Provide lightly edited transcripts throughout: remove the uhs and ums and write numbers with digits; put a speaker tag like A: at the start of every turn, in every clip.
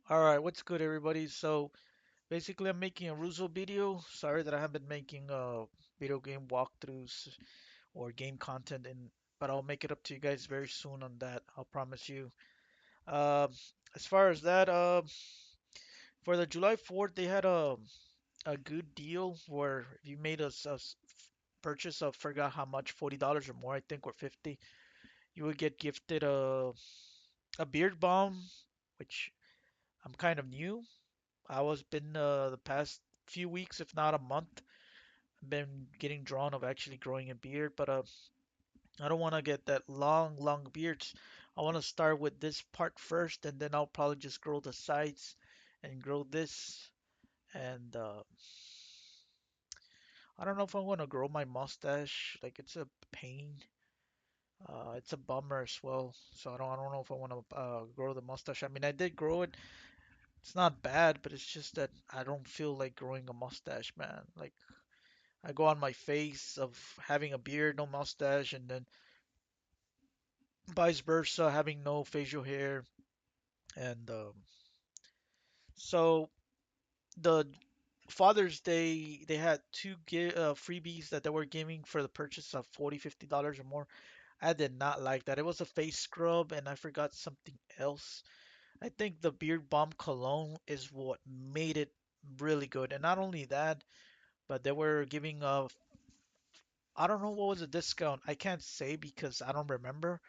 A: All right, what's good, everybody? So basically, I'm making a Reuzel video. Sorry that I haven't been making video game walkthroughs or game content, but I'll make it up to you guys very soon on that. I'll promise you. Um, as far as that, for the July 4th, they had a good deal where if you made a purchase of forgot how much, $40 or more, I think, or 50, you would get gifted a beard balm, which I'm kind of new. I was been the past few weeks, if not a month, been getting drawn of actually growing a beard, but I don't want to get that long beards. I want to start with this part first, and then I'll probably just grow the sides and grow this. And I don't know if I want to grow my mustache. Like it's a pain. It's a bummer as well. So I don't know if I want to grow the mustache. I mean, I did grow it. It's not bad, but it's just that I don't feel like growing a mustache, man. Like I go on my face of having a beard, no mustache, and then vice versa, having no facial hair. And so the Father's Day, they had two freebies that they were giving for the purchase of $40, $50 or more. I did not like that. It was a face scrub, and I forgot something else. I think the Beard Balm cologne is what made it really good. And not only that, but they were giving I don't know what was the discount. I can't say because I don't remember,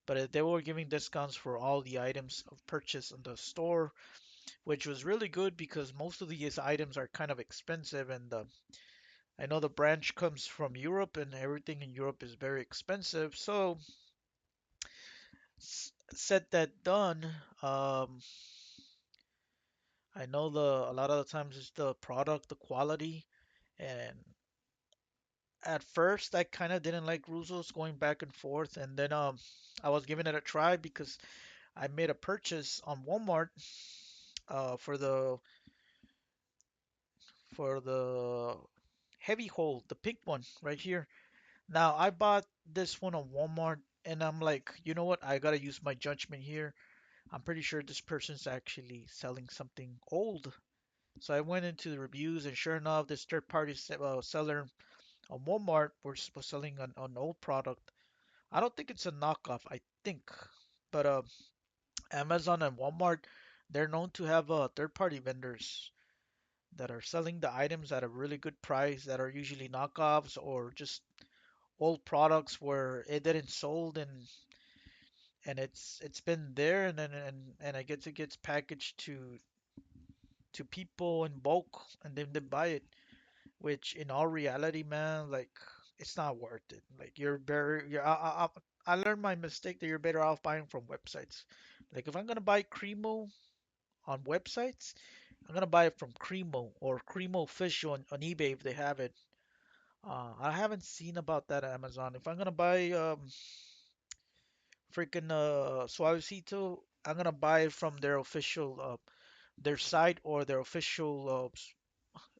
A: but they were giving discounts for all the items of purchase in the store, which was really good because most of these items are kind of expensive, and I know the branch comes from Europe, and everything in Europe is very expensive. So, said that done, I know a lot of the times it's the product, the quality, and at first I kind of didn't like Russo's going back and forth, and then I was giving it a try because I made a purchase on Walmart for the heavy hole, the pink one right here. Now I bought this one on Walmart, and I'm like, you know what? I gotta use my judgment here. I'm pretty sure this person's actually selling something old. So I went into the reviews, and sure enough, this third-party seller on Walmart was selling an old product. I don't think it's a knockoff. I think, but Amazon and Walmart, they're known to have third-party vendors that are selling the items at a really good price that are usually knockoffs or just old products where it didn't sold and it's been there and I guess it gets packaged to people in bulk and then they buy it, which in all reality, man, like it's not worth it. Like you're better I learned my mistake that you're better off buying from websites. Like if I'm gonna buy Cremo on websites, I'm gonna buy it from Cremo or Cremo Official on eBay if they have it. I haven't seen about that at Amazon. If I'm gonna buy freaking Suavecito, I'm gonna buy it from their official their site or their official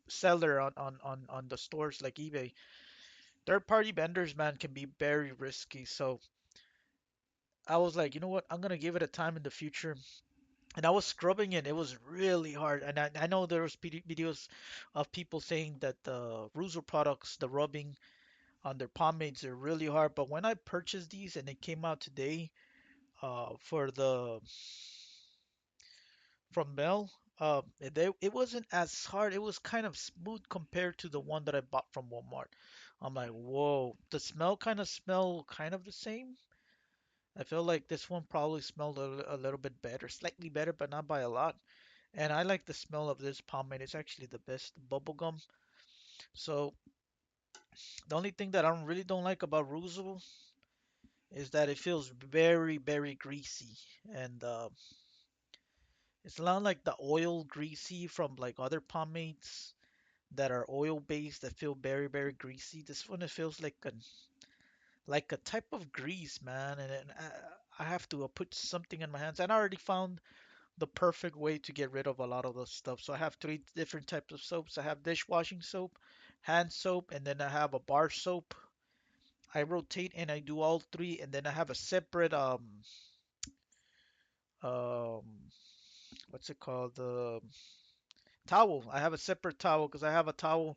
A: seller on the stores like eBay. Third party vendors, man, can be very risky. So I was like, you know what? I'm gonna give it a time in the future. And I was scrubbing it. It was really hard. And I know there was videos of people saying that the Reuzel products, the rubbing on their pomades are really hard. But when I purchased these and it came out today, for the from Mel, it wasn't as hard. It was kind of smooth compared to the one that I bought from Walmart. I'm like, whoa, the smell kind of the same. I feel like this one probably smelled a little bit better, slightly better, but not by a lot. And I like the smell of this pomade. It's actually the best bubble gum. So the only thing that really don't like about Ruzel is that it feels very greasy, and it's not like the oil greasy from like other pomades that are oil based that feel very greasy. This one it feels like a type of grease, man, and I have to put something in my hands. And I already found the perfect way to get rid of a lot of the stuff. So I have three different types of soaps. I have dishwashing soap, hand soap, and then I have a bar soap. I rotate and I do all three, and then I have a separate um what's it called? The towel. I have a separate towel because I have a towel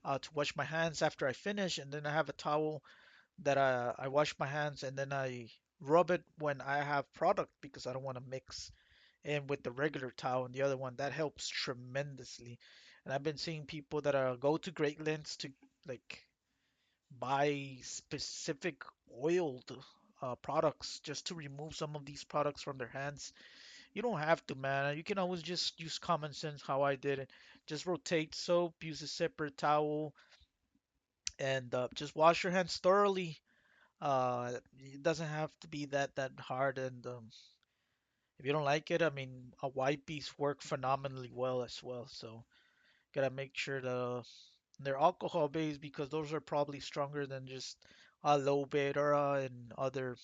A: to wash my hands after I finish, and then I have a towel that I wash my hands and then I rub it when I have product because I don't want to mix in with the regular towel and the other one. That helps tremendously. And I've been seeing people that go to great lengths to like buy specific oiled products just to remove some of these products from their hands. You don't have to, man. You can always just use common sense how I did it. Just rotate soap, use a separate towel, and just wash your hands thoroughly. It doesn't have to be that hard, and if you don't like it, I mean, a wipes work phenomenally well as well. So gotta make sure they're alcohol based because those are probably stronger than just aloe vera and other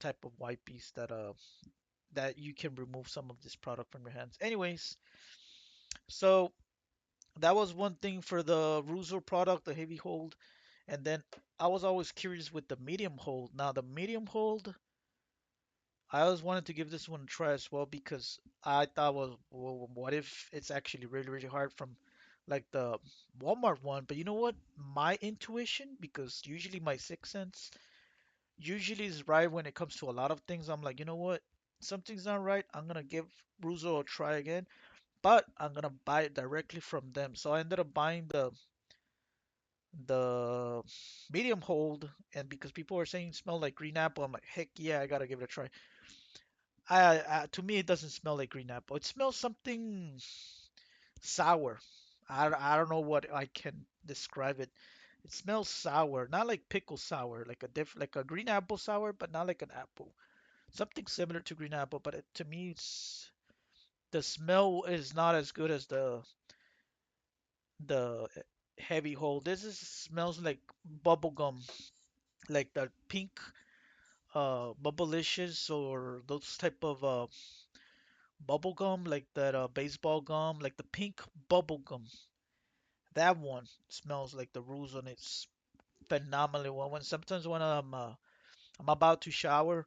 A: type of wipes that you can remove some of this product from your hands. Anyways, so that was one thing for the Reuzel product, the heavy hold, and then I was always curious with the medium hold. Now the medium hold I always wanted to give this one a try as well because I thought, well, what if it's actually really, really hard from like the Walmart one? But you know what? My intuition, because usually my sixth sense usually is right when it comes to a lot of things. I'm like, you know what? Something's not right. I'm gonna give Ruzo a try again, but I'm gonna buy it directly from them. So I ended up buying the medium hold, and because people are saying it smell like green apple, I'm like, heck yeah, I gotta give it a try. To me, it doesn't smell like green apple. It smells something sour. I don't know what I can describe it. It smells sour, not like pickle sour, like like a green apple sour, but not like an apple. Something similar to green apple, but to me, the smell is not as good as the heavy hold. This is smells like bubble gum, like the pink bubblicious or those type of bubble gum, like that baseball gum, like the pink bubble gum. That one smells like the rules on it's phenomenally well. When sometimes when I'm about to shower,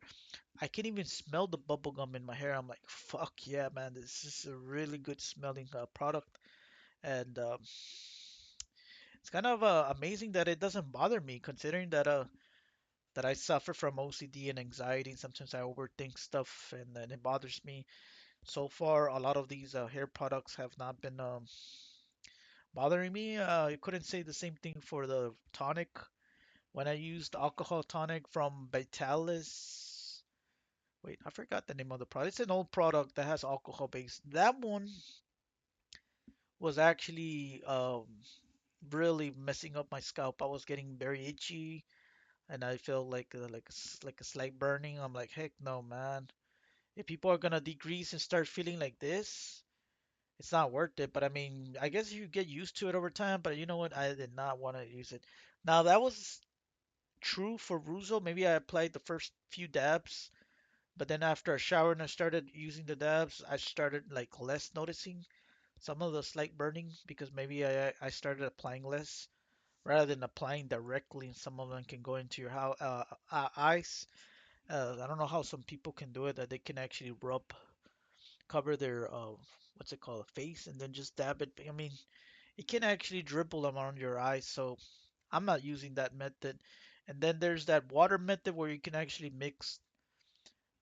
A: I can even smell the bubble gum in my hair. I'm like, fuck yeah, man, this is a really good smelling product, and it's kind of amazing that it doesn't bother me, considering that I suffer from OCD and anxiety. And sometimes I overthink stuff, and then it bothers me. So far, a lot of these hair products have not been bothering me. I couldn't say the same thing for the tonic. When I used alcohol tonic from Vitalis, wait, I forgot the name of the product. It's an old product that has alcohol base. That one was actually really messing up my scalp. I was getting very itchy, and I felt like a slight burning. I'm like, heck no, man. If people are gonna degrease and start feeling like this, it's not worth it. But I mean, I guess you get used to it over time. But you know what? I did not want to use it. Now that was true for Ruzo. Maybe I applied the first few dabs, but then after a shower and I started using the dabs, I started like less noticing some of the slight burning because maybe I started applying less rather than applying directly. And some of them can go into your eyes. I don't know how some people can do it that they can actually cover their what's it called, face, and then just dab it. I mean, it can actually dribble them on your eyes, so I'm not using that method. And then there's that water method where you can actually mix.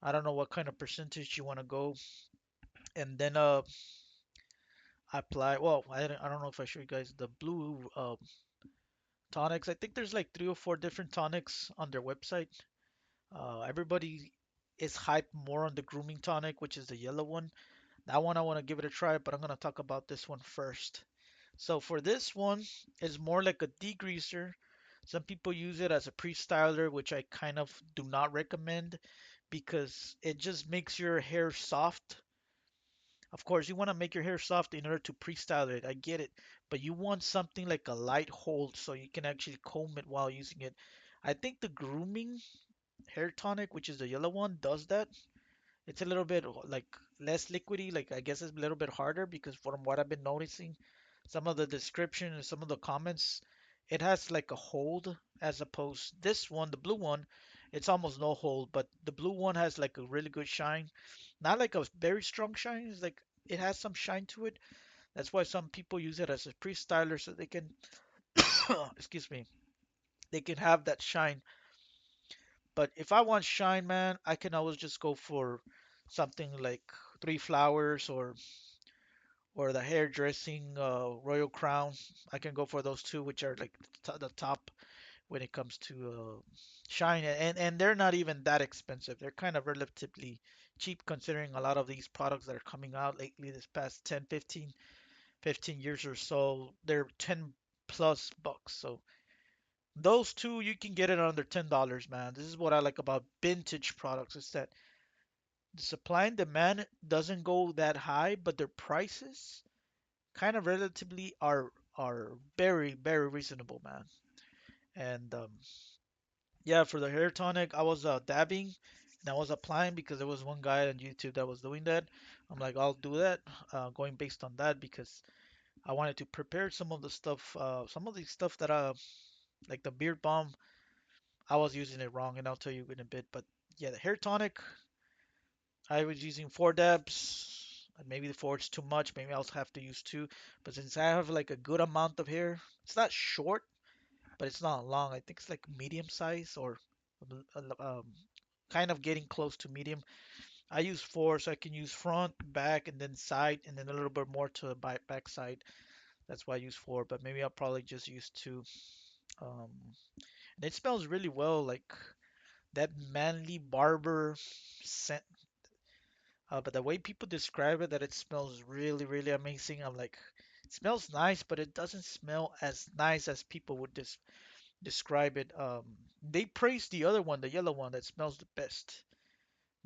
A: I don't know what kind of percentage you want to go, and then apply. Well, I don't know if I show you guys the blue tonics. I think there's like 3 or 4 different tonics on their website. Everybody is hyped more on the grooming tonic, which is the yellow one. That one I want to give it a try, but I'm gonna talk about this one first. So for this one, it's more like a degreaser. Some people use it as a pre-styler, which I kind of do not recommend because it just makes your hair soft. Of course, you want to make your hair soft in order to pre-style it. I get it, but you want something like a light hold so you can actually comb it while using it. I think the grooming hair tonic, which is the yellow one, does that. It's a little bit like less liquidy, like I guess it's a little bit harder because from what I've been noticing, some of the description and some of the comments, it has like a hold as opposed this one, the blue one, it's almost no hold, but the blue one has like a really good shine. not like a very strong shine. It's like it has some shine to it. That's why some people use it as a pre-styler so they can, excuse me, they can have that shine. But if I want shine, man, I can always just go for something like Three Flowers or the hairdressing Royal Crown. I can go for those two, which are like the top when it comes to shine, and they're not even that expensive. They're kind of relatively cheap considering a lot of these products that are coming out lately this past 10, 15 years or so. They're 10 plus bucks. So those two you can get it under $10, man. This is what I like about vintage products is that the supply and demand doesn't go that high, but their prices kind of relatively are very reasonable, man. And yeah, for the hair tonic, I was dabbing and I was applying because there was one guy on YouTube that was doing that. I'm like, I'll do that, going based on that because I wanted to prepare some of the stuff, some of the stuff that like the beard balm, I was using it wrong, and I'll tell you in a bit. But yeah, the hair tonic, I was using four dabs. Maybe the four is too much. Maybe I'll have to use two. But since I have like a good amount of hair, it's not short, but it's not long. I think it's like medium size or kind of getting close to medium. I use four, so I can use front, back, and then side, and then a little bit more to the back side. That's why I use four, but maybe I'll probably just use two. Um, and it smells really well, like that manly barber scent. But the way people describe it, that it smells really amazing. I'm like, it smells nice, but it doesn't smell as nice as people would describe it. They praise the other one, the yellow one, that smells the best.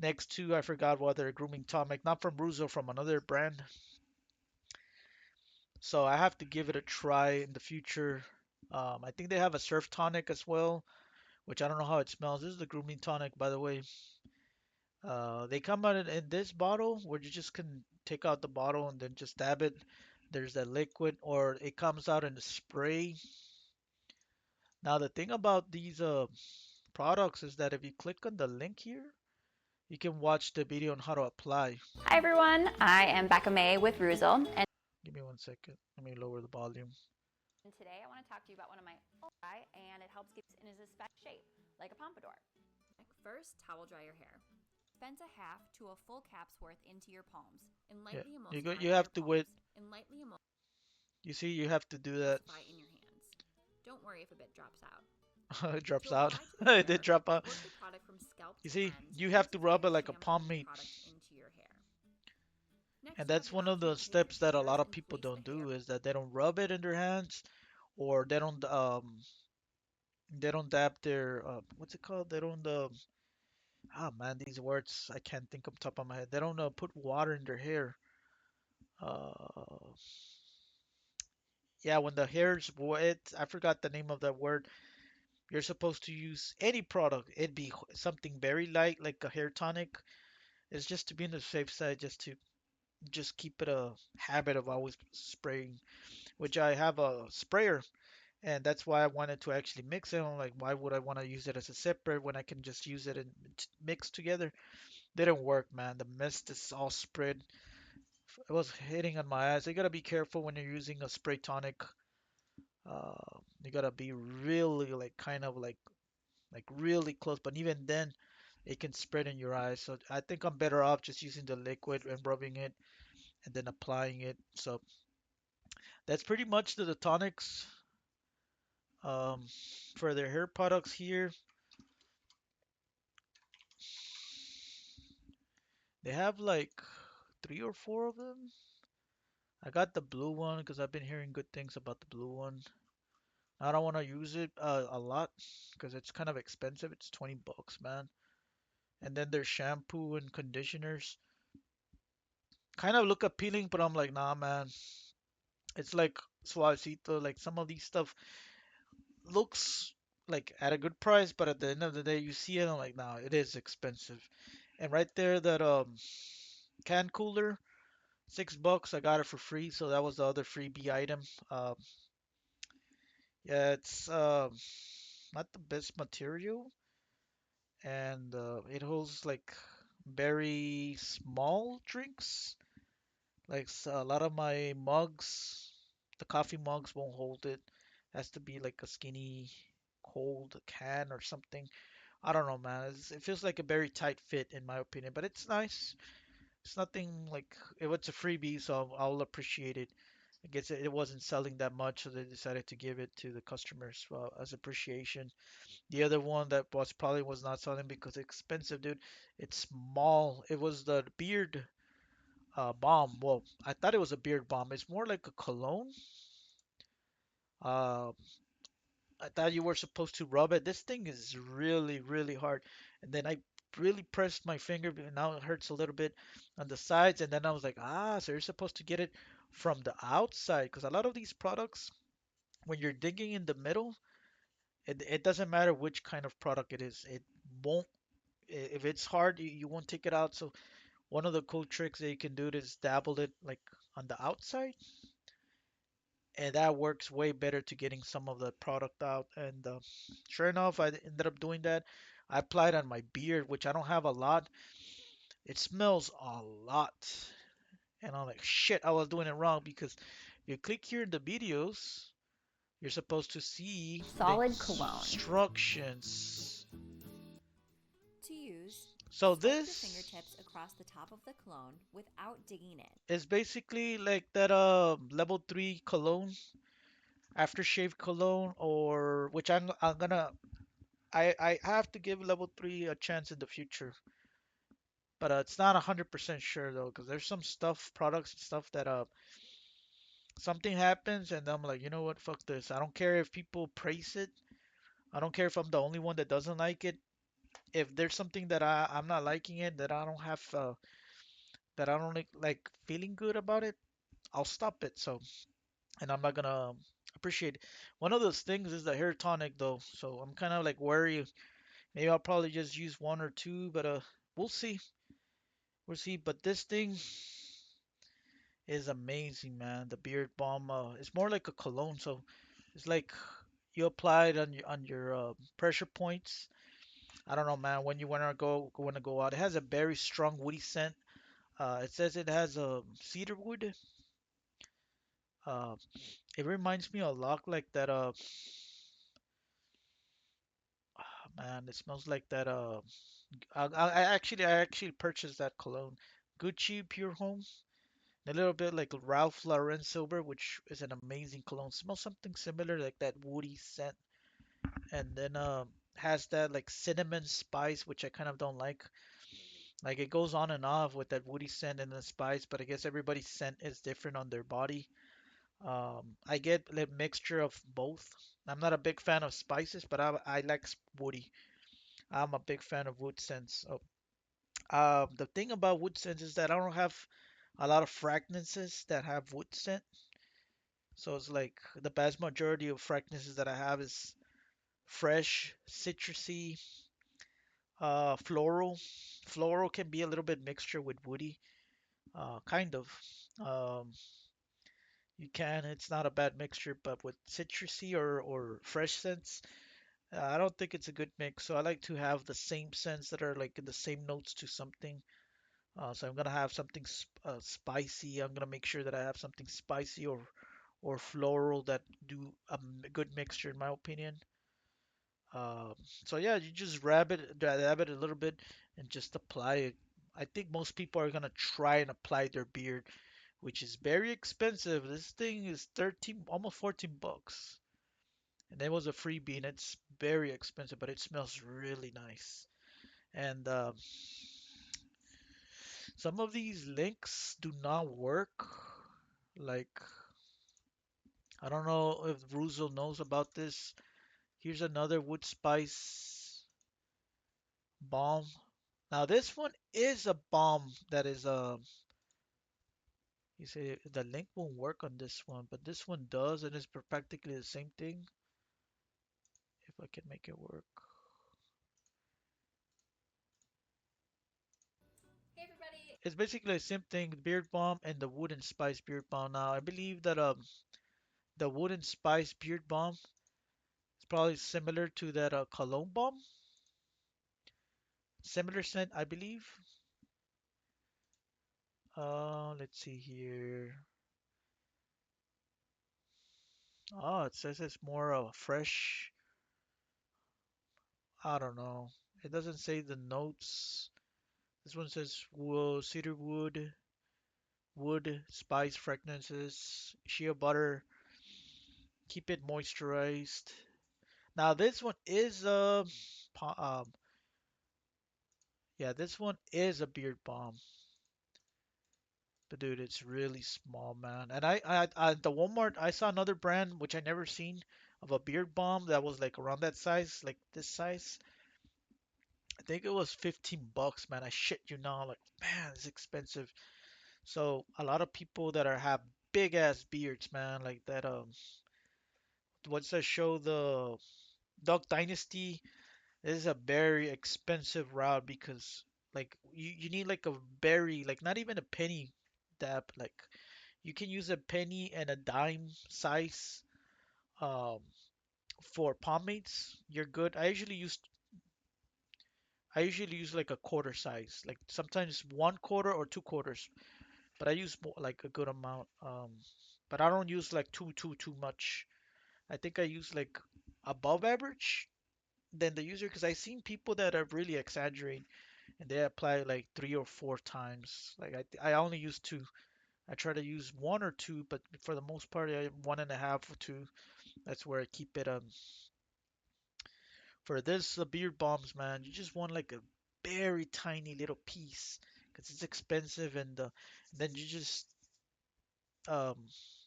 A: Next to, I forgot what other grooming tonic, not from Reuzel, from another brand. So I have to give it a try in the future. I think they have a surf tonic as well, which I don't know how it smells. This is the grooming tonic, by the way. They come out in this bottle where you just can take out the bottle and then just dab it. There's that liquid, or it comes out in a spray. Now the thing about these products is that if you click on the link here, you can watch the video on how to apply.
B: Hi everyone, I am Becca May with Reuzel, and
A: Give me 1 second. Let me lower the volume.
B: today I want to talk to you about one of my eye, and it helps keep it in its best shape, like a pompadour. First, towel dry your hair. Vent a half to a full cap's worth into your palms, and
A: Yeah,
B: lightly
A: you
B: emulsify
A: have
B: your
A: to
B: palms,
A: wait.
B: and lightly
A: You see, you have to do that.
B: emulsify in your hands. Don't worry if a bit drops out.
A: It drops
B: To
A: out.
B: apply to the
A: It did
B: hair,
A: drop out.
B: work the product from scalp
A: You
B: to
A: see,
B: ends,
A: you have to rub
B: emulsifying
A: it
B: the
A: like a
B: shampoo and
A: pomade.
B: product into your hair.
A: And
B: Next, you have
A: that's
B: the
A: one of
B: option
A: the
B: to take your
A: steps that a
B: fingers
A: lot of
B: and
A: people
B: place the
A: don't
B: hair.
A: do is that they don't rub it in their hands or they don't dab their what's it called? They don't ah man, these words I can't think of top of my head. They don't put water in their hair. Uh yeah, when the hair's wet, I forgot the name of that word. You're supposed to use any product. It'd be something very light like a hair tonic. It's just to be on the safe side, just keep it a habit of always spraying, which I have a sprayer, and that's why I wanted to actually mix it. I'm like, why would I want to use it as a separate when I can just use it and mix together? Didn't work, man. The mist is all spread. It was hitting on my eyes. You gotta be careful when you're using a spray tonic. You gotta be really like kind of like really close, but even then, it can spread in your eyes. So I think I'm better off just using the liquid and rubbing it and then applying it. So that's pretty much the tonics um, for their hair products here. They have like three or four of them. I got the blue one because I've been hearing good things about the blue one. I don't want to use it a lot because it's kind of expensive. It's 20 bucks, man. And then their shampoo and conditioners kind of look appealing, but I'm like, nah, man. It's like Suavecito. Like some of these stuff looks like at a good price, but at the end of the day, you see it, and I'm like, nah, it is expensive. And right there, that can cooler, $6. I got it for free, so that was the other freebie item. Yeah, it's not the best material, and it holds like very small drinks. Like a lot of my mugs, the coffee mugs won't hold it. Has to be like a skinny, cold can or something. I don't know, man. It feels like a very tight fit in my opinion, but it's nice. It's nothing like if it's a freebie, so I'll appreciate it. I guess it wasn't selling that much, so they decided to give it to the customers as appreciation. The other one that was not selling because it's expensive, dude. It's small. It was the beard balm. Well, I thought it was a beard balm. It's more like a cologne. Uh, I thought you were supposed to rub it. This thing is really, really hard. And then I really pressed my finger, but now it hurts a little bit on the sides. And then I was like, so you're supposed to get it from the outside. Because a lot of these products, when you're digging in the middle, it doesn't matter which kind of product it is. It won't, if it's hard, you won't take it out. So one of the cool tricks that you can do is dabble it like on the outside, and that works way better to getting some of the product out. And sure enough, I ended up doing that. I applied on my beard, which I don't have a lot. It smells a lot, and I'm like, shit, I was doing it wrong because you click here in the videos, you're supposed to see the
B: Solid cologne.
A: instructions.
B: To use,
A: So
B: swipe your
A: this
B: fingertips across the top of the cologne without digging in.
A: is basically like that level 3 cologne, aftershave cologne, or which I'm gonna I have to give level 3 a chance in the future, but it's not 100% sure though, because there's some stuff, products and stuff that something happens and I'm like, you know what, fuck this. I don't care if people praise it. I don't care if I'm the only one that doesn't like it. If there's something that I'm not liking it, that I don't have that I don't like feeling good about it, I'll stop it. So, and I'm not gonna appreciate it. One of those things is the hair tonic though, so I'm kind of like worried. Maybe I'll probably just use one or two, but we'll see. We'll see. But this thing is amazing, man. The beard balm, it's more like a cologne, so it's like you apply it on your pressure points. I don't know, man. When you wanna go out, it has a very strong woody scent. It says it has a cedar wood. Uh, it reminds me a lot like that. Man, it smells like that. I actually purchased that cologne, Gucci Pure Home. A little bit like Ralph Lauren Silver, which is an amazing cologne. Smells something similar like that woody scent, and then has that like cinnamon spice, which I kind of don't like. Like it goes on and off with that woody scent and the spice, but I guess everybody's scent is different on their body. I get a mixture of both. I'm not a big fan of spices, but I like woody. I'm a big fan of wood scents. So, the thing about wood scents is that I don't have a lot of fragrances that have wood scent. So it's like the vast majority of fragrances that I have is fresh, citrusy, floral. Floral can be a little bit mixture with woody, kind of. Um, you can, it's not a bad mixture, but with citrusy or fresh scents, I don't think it's a good mix. So I like to have the same scents that are like in the same notes to something. So I'm gonna have something spicy. I'm gonna make sure that I have something spicy or floral that do a good mixture in my opinion. Um, so yeah, you just dab it a little bit and just apply it. I think most people are gonna try and apply their beard, which is very expensive. This thing is 13, almost 14 bucks. And it was a freebie and it's very expensive, but it smells really nice. And some of these links do not work. Like, I don't know if Reuzel knows about this. Here's another wood spice balm. Now this one is a balm that is you say the link won't work on this one, but this one does and it's practically the same thing. If I can make it work.
B: Hey everybody!
A: It's basically the same thing, beard balm and the wood and spice beard balm. Now I believe that the wood and spice beard balm is probably similar to that cologne balm. Similar scent, I believe. Let's see here. Oh, it says it's more of a fresh. I don't know. It doesn't say the notes. This one says wood, cedar wood, spice, fragrances, shea butter, keep it moisturized. Now this one is yeah, this one is a beard balm. But dude, it's really small, man. And I the Walmart, I saw another brand which I never seen of a beard balm that was like around that size, like this size. I think it was 15 bucks, man. I shit you not. Like, man, it's expensive. So a lot of people that are have big ass beards, man, like that what's that show, the Duck Dynasty? This is a very expensive route because like you need like a very like not even a penny dab, like you can use a penny and a dime size um for pomades. You're good. I usually use like a quarter size, like sometimes 1/4 or 2/4, but I use more like a good amount. But I don't use like too much. I think I use like above average than the user because I've seen people that are really exaggerating and they apply like 3 or 4 times. Like I only use two. I try to use one or two, but for the most part, I one and a half or two. That's where I keep it. For this beard bombs, man, you just want like a very tiny little piece because it's expensive, and then you just um,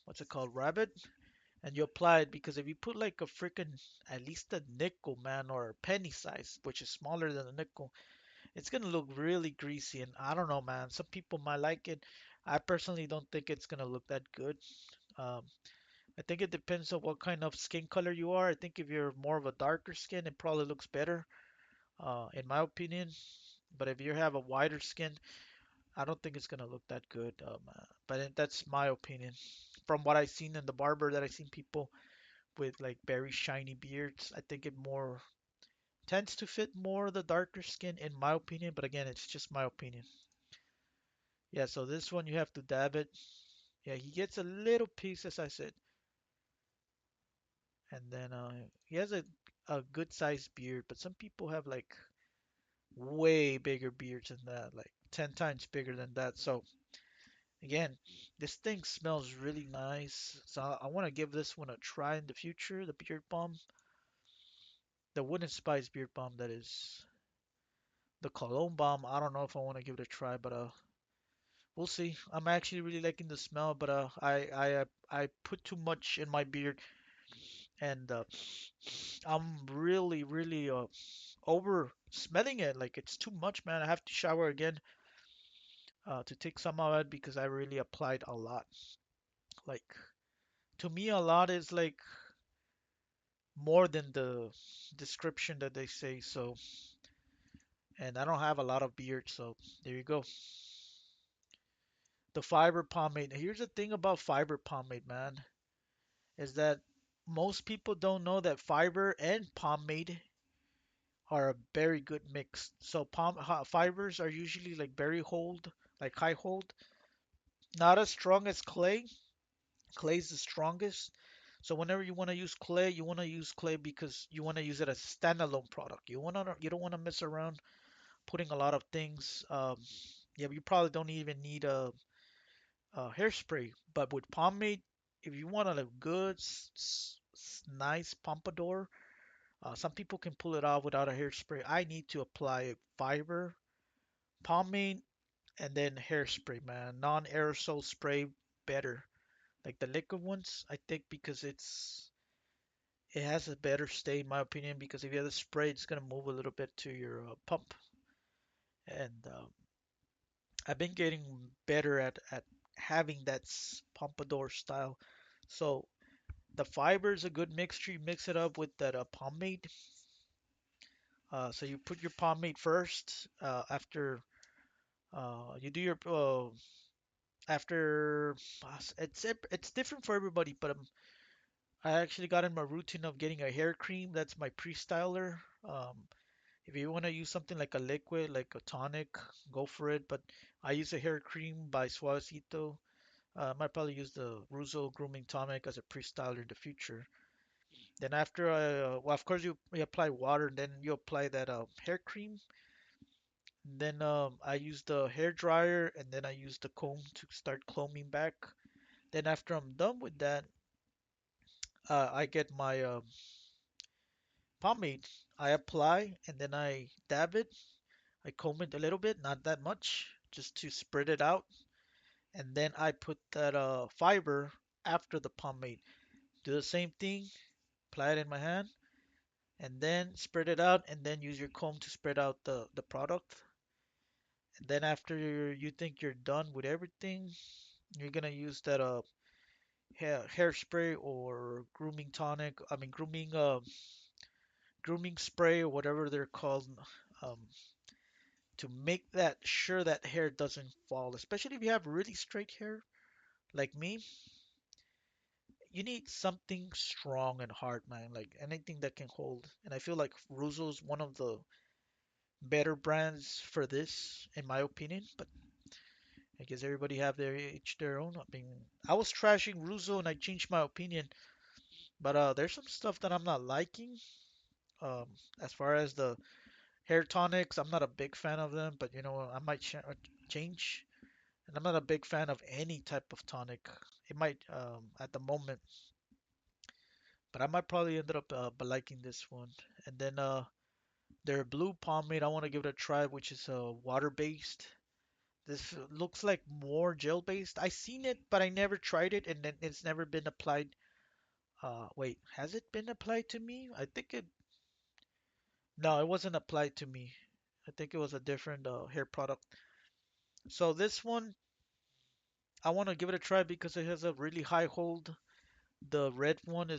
A: what's it called, rabbit, and you apply it because if you put like a freaking at least a nickel, man, or a penny size, which is smaller than a nickel, it's gonna look really greasy, and I don't know, man. Some people might like it. I personally don't think it's gonna look that good. Um, I think it depends on what kind of skin color you are. I think if you're more of a darker skin, it probably looks better, in my opinion. But if you have a whiter skin, I don't think it's gonna look that good. That's my opinion. From what I've seen in the barber, that I've seen people with like very shiny beards, I think it more tends to fit more the darker skin, in my opinion. But again, it's just my opinion. Yeah, so this one you have to dab it. Yeah, he gets a little piece, as I said, and then he has a good sized beard. But some people have like way bigger beards than that, like 10 times bigger than that. So again, this thing smells really nice. So I want to give this one a try in the future. The beard balm, the wooden spice beard balm, that is. The cologne balm, I don't know if I want to give it a try, but we'll see. I'm actually really liking the smell, but I put too much in my beard, and I'm really over smelling it. Like it's too much, man. I have to shower again to take some of it because I really applied a lot. Like to me, a lot is like more than the description that they say. So, and I don't have a lot of beard, so there you go. The fiber pomade. Here's the thing about fiber pomade, man, is that most people don't know that fiber and pomade are a very good mix. So fibers are usually like very hold, like high hold, not as strong as clay. Clay is the strongest. So whenever you want to use clay, you want to use clay because you want to use it as a standalone product. You don't want to mess around putting a lot of things. Yeah, you probably don't even need a hairspray. But with pomade, if you want a like, good, nice pompadour, some people can pull it off without a hairspray. I need to apply fiber, pomade, and then hairspray, man. Non-aerosol spray better. Like the liquid ones, I think because it has a better stay in my opinion because if you have the spray, it's gonna move a little bit to your pump. And I've been getting better at having that pompadour style. So the fiber is a good mixture. You mix it up with that pomade. So you put your pomade first. After you do your after it's different for everybody, but I actually got in my routine of getting a hair cream. That's my pre-styler. If you want to use something like a liquid, like a tonic, go for it. But I use a hair cream by Suavecito. I might probably use the Reuzel grooming tonic as a pre-styler in the future. Then after well, of course you apply water, and then you apply that hair cream. Then I use the hair dryer, and then I use the comb to start combing back. Then after I'm done with that, I get my pomade. I apply, and then I dab it. I comb it a little bit, not that much, just to spread it out. And then I put that fiber after the pomade. Do the same thing, apply it in my hand, and then spread it out, and then use your comb to spread out the product. And then after you think you're done with everything, you're gonna use that hairspray or grooming tonic. I mean grooming spray or whatever they're called, um, to make that sure that hair doesn't fall. Especially if you have really straight hair like me, you need something strong and hard, man. Like anything that can hold. And I feel like Ruzo's one of the better brands for this, in my opinion. But I guess everybody have their each their own. I mean, I was trashing Ruzo and I changed my opinion. But there's some stuff that I'm not liking. Um, as far as the hair tonics, I'm not a big fan of them. But you know, I might change. And I'm not a big fan of any type of tonic. It might at the moment, but I might probably end up liking this one. And then their blue pomade, I want to give it a try, which is water based. This looks like more gel based. I seen it, but I never tried it, and then it's never been applied. Wait, has it been applied to me? I think it. No, it wasn't applied to me. I think it was a different hair product. So this one, I want to give it a try because it has a really high hold. The red one uh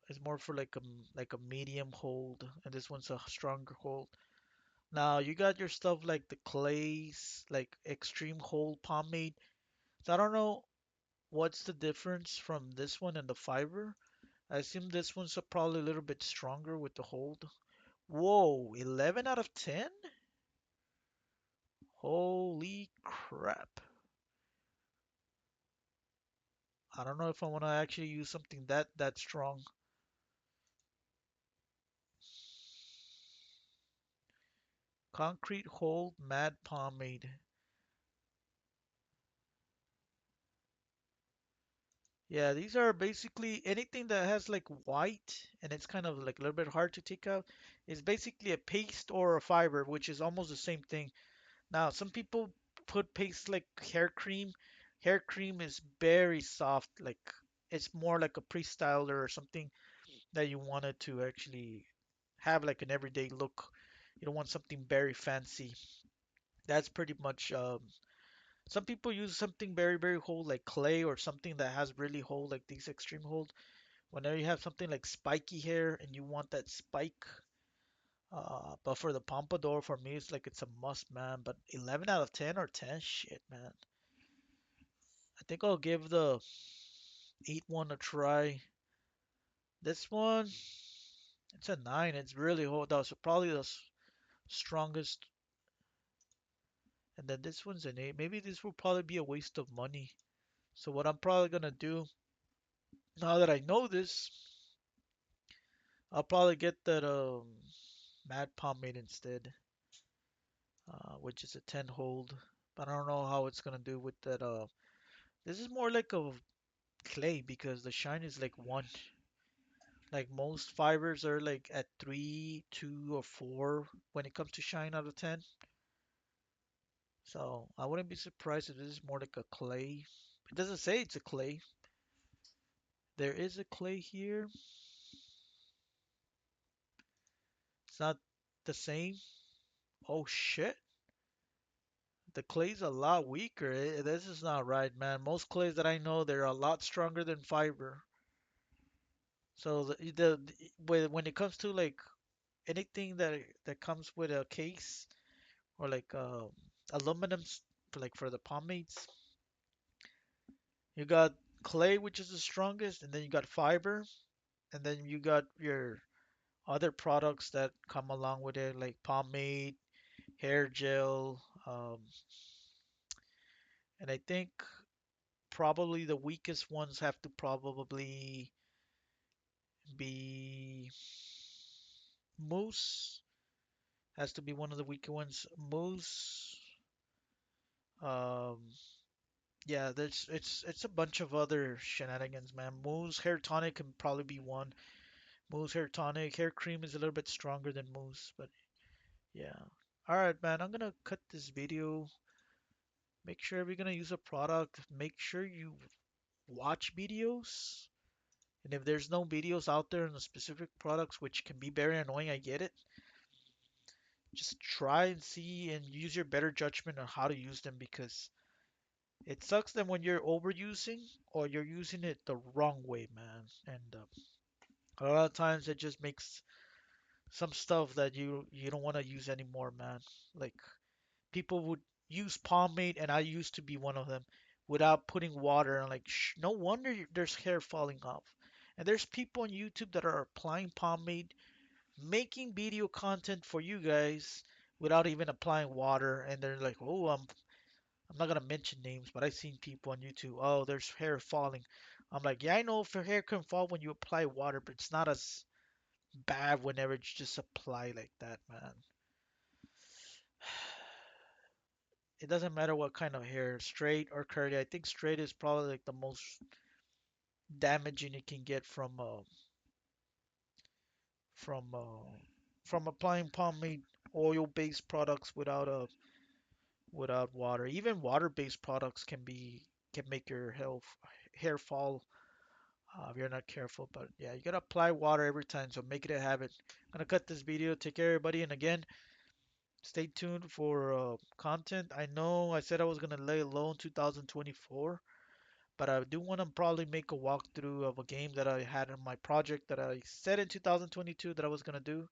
A: is more for like a medium hold, and this one's a stronger hold. Now you got your stuff like the clays, like extreme hold pomade. So I don't know what's the difference from this one and the fiber. I assume this one's probably a little bit stronger with the hold. Whoa, 11 out of 10? Holy crap. I don't know if I want to actually use something that strong. Concrete hold matte pomade. Yeah, these are basically anything that has like white and it's kind of like a little bit hard to take out is basically a paste or a fiber, which is almost the same thing. Now, some people put paste like hair cream. Hair cream is very soft, like it's more like a pre-styler or something that you wanted to actually have like an everyday look. You don't want something very fancy. That's pretty much some people use something very hold like clay or something that has really hold like these extreme hold. Whenever you have something like spiky hair and you want that spike, but for the pompadour, for me, it's like it's a must, man. But 11 out of 10 or 10, shit, man. I think I'll give the 8 one a try. This one, it's a 9. It's really hot. That was probably the strongest. And then this one's an 8. Maybe this will probably be a waste of money. So what I'm probably gonna do, now that I know this, I'll probably get that matte pomade instead, which is a 10 hold. But I don't know how it's gonna do with that. This is more like a clay because the shine is like 1. Like most fibers are like at 3, 2, or 4 when it comes to shine out of 10. So I wouldn't be surprised if this is more like a clay. It doesn't say it's a clay. There is a clay here. It's not the same. Oh shit. The clay's a lot weaker. This is not right, man. Most clays that I know, they're a lot stronger than fiber. So when it comes to like anything that comes with a case or like aluminum, like for the pomades, you got clay, which is the strongest, and then you got fiber, and then you got your other products that come along with it, like pomade. hair gel, and I think probably the weakest ones have to probably be mousse. Has to be one of the weaker ones. Mousse. Um, yeah, there's it's a bunch of other shenanigans, man. Mousse hair tonic can probably be one. Mousse hair tonic, hair cream is a little bit stronger than mousse, but yeah. All right, man. I'm gonna cut this video. Make sure if you're gonna use a product, make sure you watch videos. And if there's no videos out there on the specific products, which can be very annoying, I get it. Just try and see and use your better judgment on how to use them because it sucks that when you're overusing or you're using it the wrong way, man. And a lot of times it just makes some stuff that you don't want to use anymore, man. Like people would use pomade, and I used to be one of them, without putting water. And like, no wonder there's hair falling off. And there's people on YouTube that are applying pomade, making video content for you guys without even applying water. And they're like, oh, I'm not gonna mention names, but I've seen people on YouTube. Oh, there's hair falling. I'm like, yeah, I know if your hair can fall when you apply water, but it's not as bad whenever it's just apply like that, man. It doesn't matter what kind of hair, straight or curly. I think straight is probably like the most damaging you can get from from applying pomade oil-based products without water. Even water-based products can make your hair fall if you're not careful. But yeah, you gotta apply water every time, so make it a habit. I'm gonna cut this video. Take care, everybody, and again, stay tuned for content. I know I said I was gonna lay low in 2024, but I do want to probably make a walkthrough of a game that I had in my project that I said in 2022 that I was gonna do,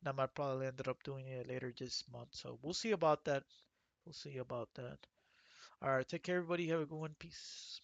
A: and I might probably ended up doing it later this month. So we'll see about that. We'll see about that. All right, take care, everybody. Have a good one. Peace.